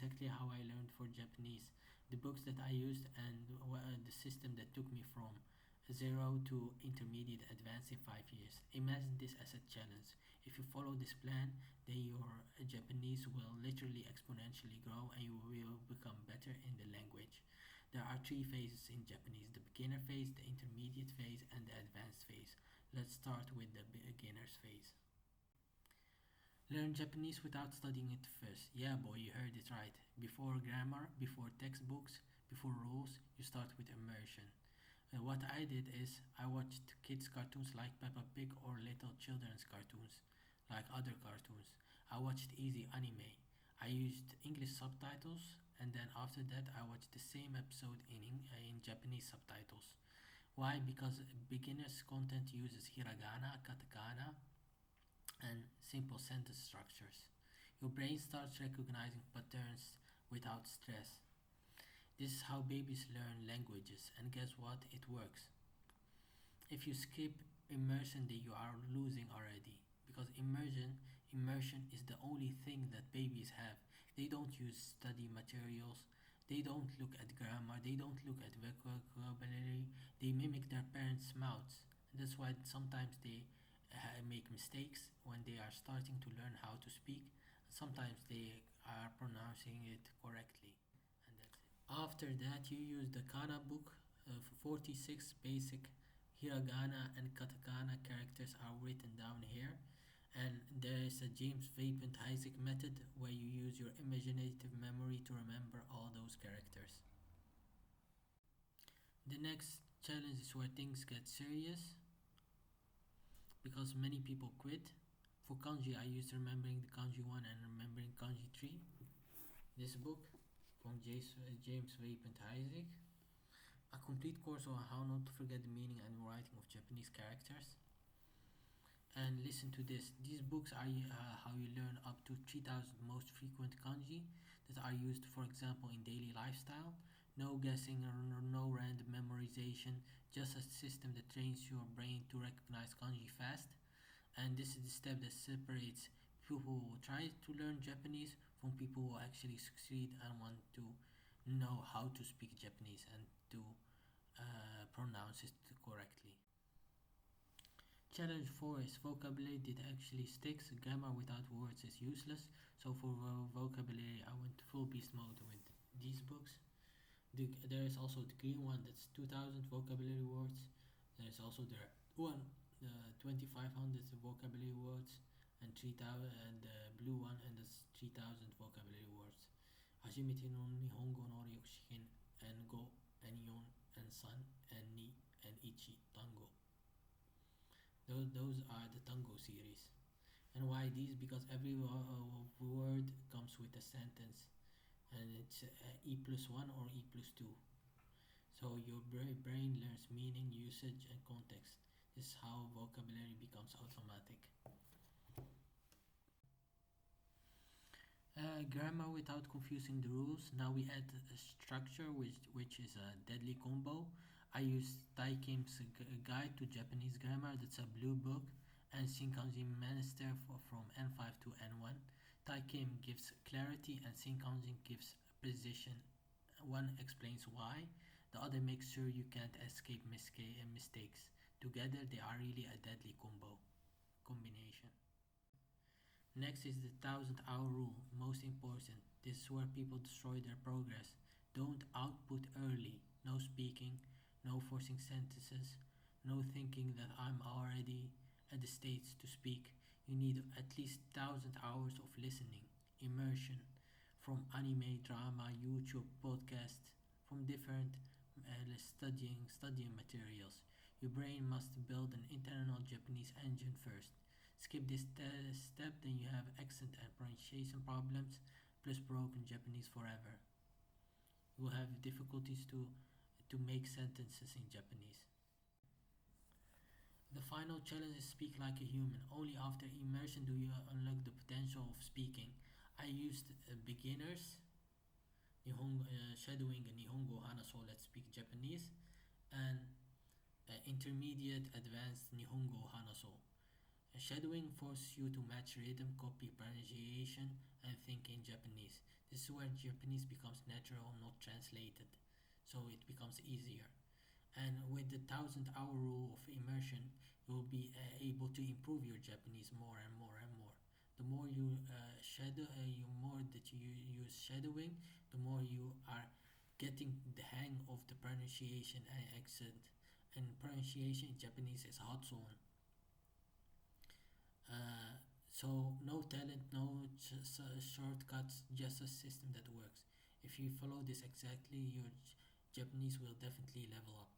exactly how I learned for Japanese, the books that I used, and the system that took me from zero to intermediate advanced in 5 years. Imagine this as a challenge. If you follow this plan, then your Japanese will literally exponentially grow and you will become better in the language. There are three phases in Japanese: the beginner phase, the intermediate phase, and the advanced phase. Let's start with the beginner's phase. Learn Japanese without studying it first. Yeah, boy, you heard it right. Before grammar, before textbooks, before rules, you start with immersion. What I did is I watched kids' cartoons like Peppa Pig or little children's cartoons like other cartoons. I watched easy anime. I used English subtitles, and then after that I watched the same episode in Japanese subtitles. Why? Because beginners content uses Hiragana, Katakana, and simple sentence structures. Your brain starts recognizing patterns without stress. This is how babies learn languages, and guess what? It works. If you skip immersion, then you are losing already. Because immersion is the only thing that babies have. They don't use study materials. They don't look at grammar. They don't look at vocabulary. They mimic their parents' mouths. That's why sometimes they make mistakes when they are starting to learn how to speak. Sometimes they are pronouncing it correctly, and that's it. After that, you use the Kana book. 46 basic Hiragana and Katakana characters are written down here. And there is a James Vapent Heisig method where you use your imaginative memory to remember all those characters. The next challenge is where things get serious because many people quit. For kanji, I used remembering the kanji 1 and remembering kanji 3. This book from James Vapent Heisig. A complete course on how not to forget the meaning and writing of Japanese characters. And listen to this. These books are how you learn up to 3000 most frequent kanji that are used, for example, in daily lifestyle. No guessing or no random memorization, just a system that trains your brain to recognize kanji fast. And this is the step that separates people who try to learn Japanese from people who actually succeed and want to know how to speak Japanese and to pronounce it correctly. Challenge 4 is vocabulary that actually sticks. Grammar without words is useless. So for vocabulary, I went full beast mode with these books. There is also the green one that's 2000 vocabulary words. There is also the 2500 vocabulary words, and 3000, and the blue one, and that's 3000 vocabulary words. Hajimete no Nihongo no Ryokushiken and Go and Yon and San and Ni and Ichi Tango. Those are the Tango series. And why these? Because every word comes with a sentence, and it's E+1 or E+2. So your brain learns meaning, usage, and context. This is how vocabulary becomes automatic. Grammar without confusing the rules. Now we add a structure which is a deadly combo. I use Taikim's Guide to Japanese Grammar, that's a blue book, and Shinkanji Minister from N5 to N1. Taikim gives clarity and Shinkanji gives precision. One explains why, the other makes sure you can't escape mistakes. Together they are really a deadly combination. Next is the 1000-hour rule, most important. This is where people destroy their progress. Don't output early. No speaking, no forcing sentences, no thinking that I'm already at the stage to speak. You need at least 1000 hours of listening, immersion, from anime, drama, YouTube, podcast, from different studying materials. Your brain must build an internal Japanese engine first. Skip this step, then you have accent and pronunciation problems, plus broken Japanese forever. You will have difficulties to make sentences in Japanese. The final challenge is speak like a human. Only after immersion do you unlock the potential of speaking. I used beginners, shadowing Nihongo Hanaso, let's speak Japanese, and intermediate advanced Nihongo Hanaso. Shadowing forces you to match rhythm, copy pronunciation, and think in Japanese. This This is where Japanese becomes natural, not translated, so it becomes easier. And with the 1,000 hour rule of immersion, you will be able to improve your Japanese more and more and more. The more you more that you use shadowing, the more you are getting the hang of the pronunciation and accent. And pronunciation in Japanese is Hatsuon. Uh, so no talent, no shortcuts, just a system that works. If you follow this exactly, your Japanese will definitely level up.